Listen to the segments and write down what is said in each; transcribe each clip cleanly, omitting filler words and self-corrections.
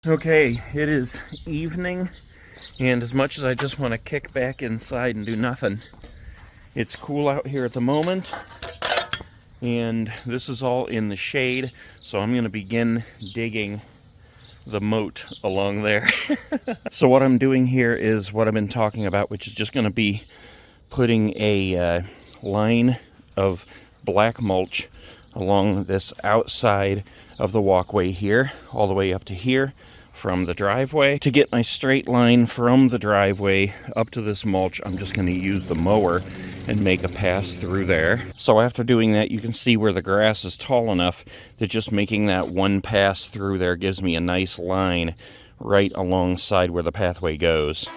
Okay, it is evening, and as much as I just want to kick back inside and do nothing, it's cool out here at the moment, and this is all in the shade, so I'm going to begin digging the moat along there. So what I'm doing here is what I've been talking about, which is just going to be putting a line of black mulch along this outside of the walkway here, all the way up to here from the driveway. To get my straight line from the driveway up to this mulch, I'm just going to use the mower and make a pass through there. So after doing that, you can see where the grass is tall enough that just making that one pass through there gives me a nice line right alongside where the pathway goes.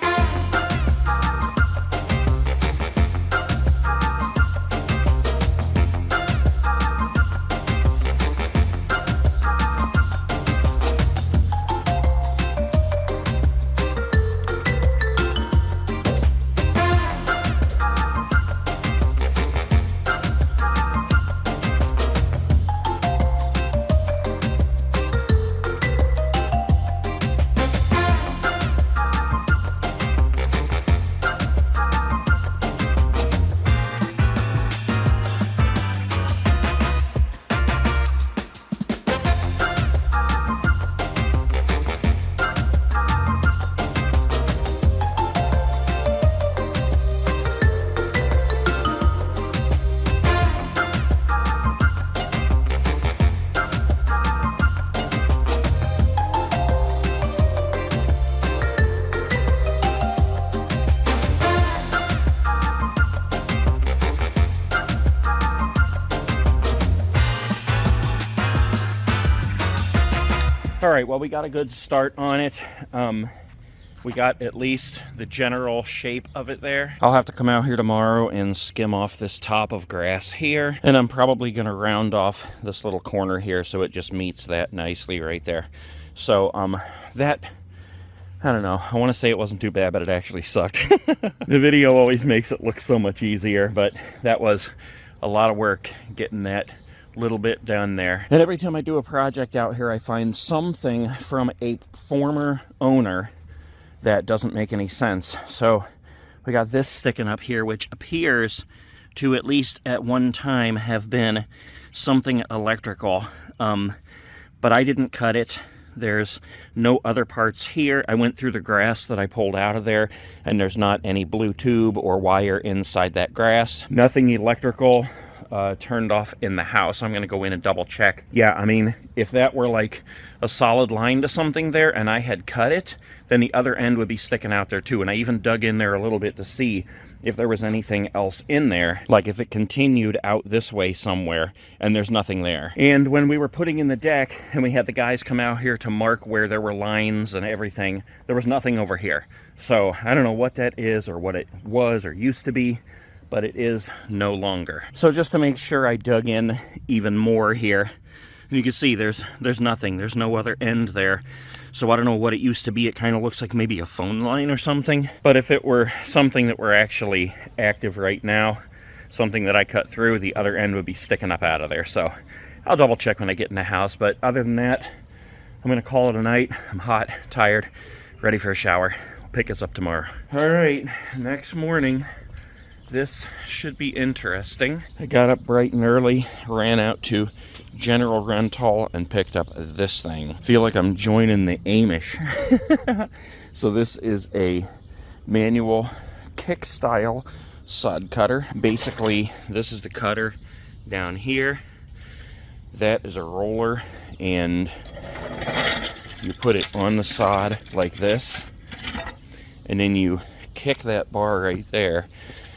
All right, well, we got a good start on it. We got at least the general shape of it there. I'll have to come out here tomorrow and skim off this top of grass here, and I'm probably going to round off this little corner here so it just meets that nicely right there. So that, I don't know, I want to say it wasn't too bad, but it actually sucked. The video always makes it look so much easier, but that was a lot of work getting that little bit done there. And every time I do a project out here, I find something from a former owner that doesn't make any sense. So we got this sticking up here, which appears to, at least at one time, have been something electrical. But I didn't cut it. There's no other parts here. I went through the grass that I pulled out of there, and there's not any blue tube or wire inside that grass. Nothing electrical turned off in the house. I'm going to go in and double check. Yeah, I mean, if that were like a solid line to something there and I had cut it, then the other end would be sticking out there too. And I even dug in there a little bit to see if there was anything else in there, like if it continued out this way somewhere and there's nothing there. And when we were putting in the deck and we had the guys come out here to mark where there were lines and everything, there was nothing over here. So I don't know what that is or what it was or used to be, but it is no longer. So just to make sure, I dug in even more here. And you can see there's nothing. There's no other end there. So I don't know what it used to be. It kind of looks like maybe a phone line or something. But if it were something that were actually active right now, something that I cut through, the other end would be sticking up out of there. So I'll double check when I get in the house. But other than that, I'm going to call it a night. I'm hot, tired, ready for a shower. I'll pick us up tomorrow. All right, next morning. This should be interesting. I got up bright and early, ran out to General Rental and picked up this thing. Feel like I'm joining the Amish. So this is a manual kick style sod cutter. Basically, this is the cutter down here. That is a roller, and you put it on the sod like this, and then you kick that bar right there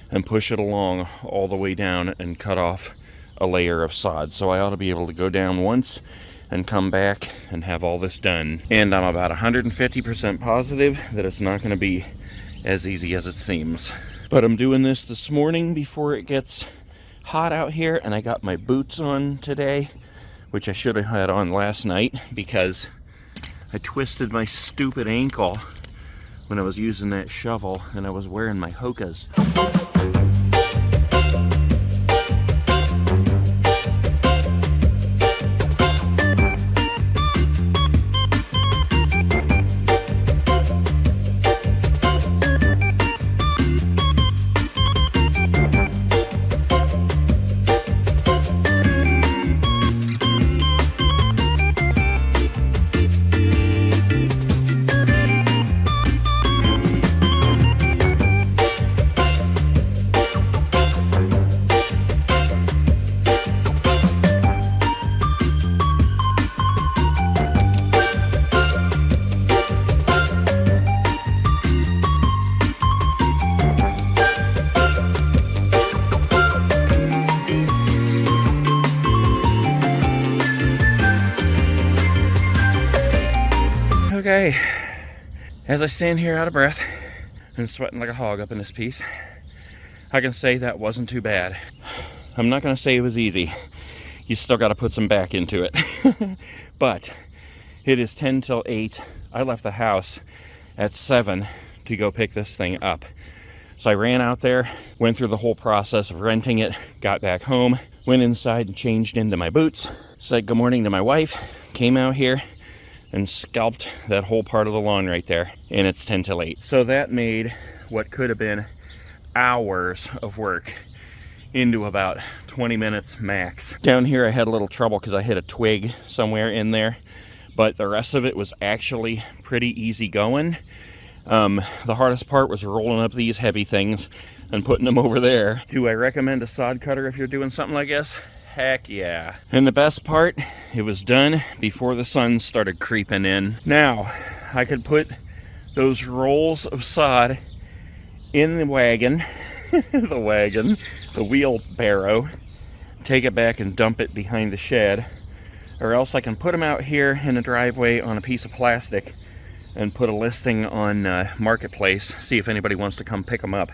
and push it along all the way down and cut off a layer of sod. So I ought to be able to go down once and come back and have all this done. And I'm about 150% positive that it's not going to be as easy as it seems. But I'm doing this morning before it gets hot out here, and I got my boots on today, which I should have had on last night because I twisted my stupid ankle when I was using that shovel and I was wearing my Hokas. Okay, as I stand here out of breath and sweating like a hog up in this piece, I can say that wasn't too bad. I'm not gonna say it was easy. You still gotta put some back into it. But it is 10 till 8. I left the house at 7 to go pick this thing up. So I ran out there, went through the whole process of renting it, got back home, went inside and changed into my boots, said good morning to my wife, came out here and scalped that whole part of the lawn right there. And it's 10 till 8. So that made what could have been hours of work into about 20 minutes max. Down here I had a little trouble because I hit a twig somewhere in there, but the rest of it was actually pretty easy going. The hardest part was rolling up these heavy things and putting them over there. Do I recommend a sod cutter if you're doing something like this? Heck yeah. And the best part, it was done before the sun started creeping in. Now, I could put those rolls of sod in the wagon, the wheelbarrow, take it back and dump it behind the shed, or else I can put them out here in the driveway on a piece of plastic and put a listing on Marketplace, see if anybody wants to come pick them up.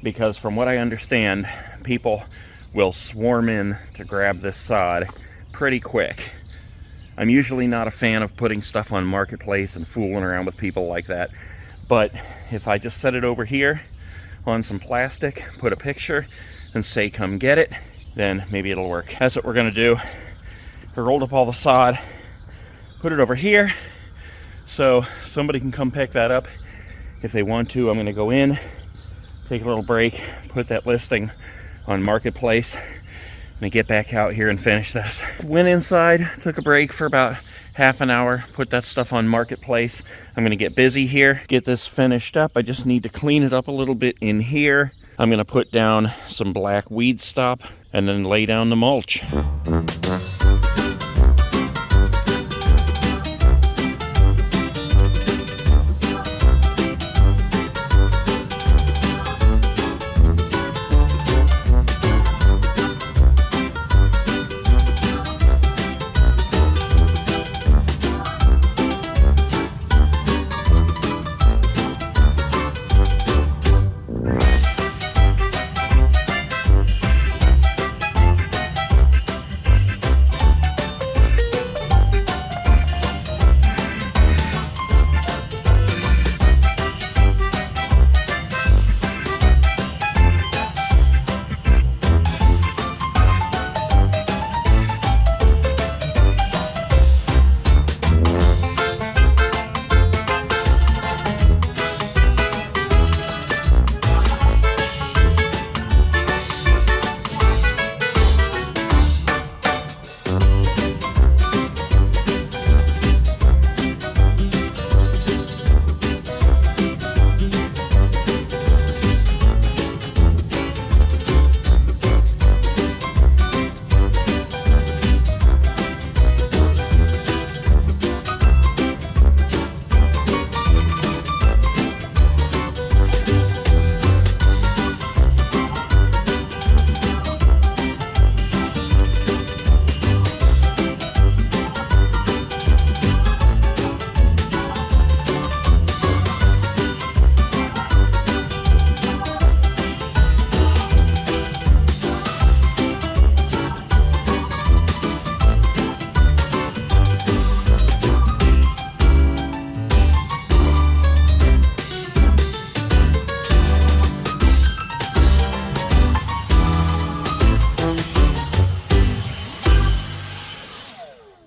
Because from what I understand, people will swarm in to grab this sod pretty quick. I'm usually not a fan of putting stuff on Marketplace and fooling around with people like that. But if I just set it over here on some plastic, put a picture, and say come get it, then maybe it'll work. That's what we're gonna do. I rolled up all the sod, put it over here, so somebody can come pick that up if they want to. I'm gonna go in, take a little break, put that listing on Marketplace, and get back out here and finish this. Went inside, took a break for about half an hour, put that stuff on Marketplace. I'm gonna get busy here, get this finished up. I just need to clean it up a little bit in here. I'm gonna put down some black weed stop and then lay down the mulch.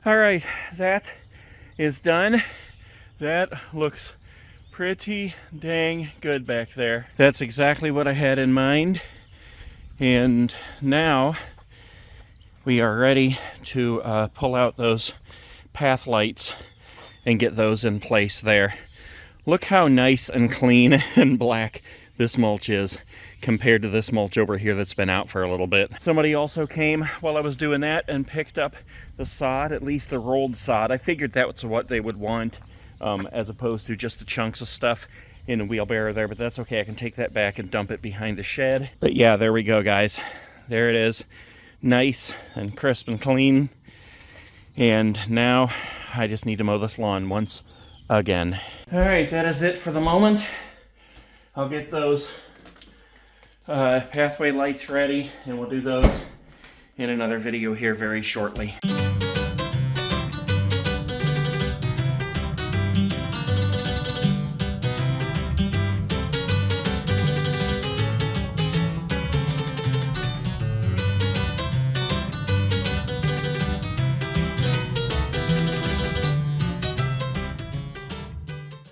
All right, that is done. That looks pretty dang good back there. That's exactly what I had in mind. And now we are ready to pull out those path lights and get those in place there. Look how nice and clean and black this mulch is compared to this mulch over here that's been out for a little bit. Somebody also came while I was doing that and picked up the sod, at least the rolled sod. I figured that was what they would want, as opposed to just the chunks of stuff in a wheelbarrow there, but that's okay. I can take that back and dump it behind the shed. But yeah, there we go, guys. There it is. Nice and crisp and clean. And now I just need to mow this lawn once again. All right, that is it for the moment. I'll get those pathway lights ready, and we'll do those in another video here very shortly.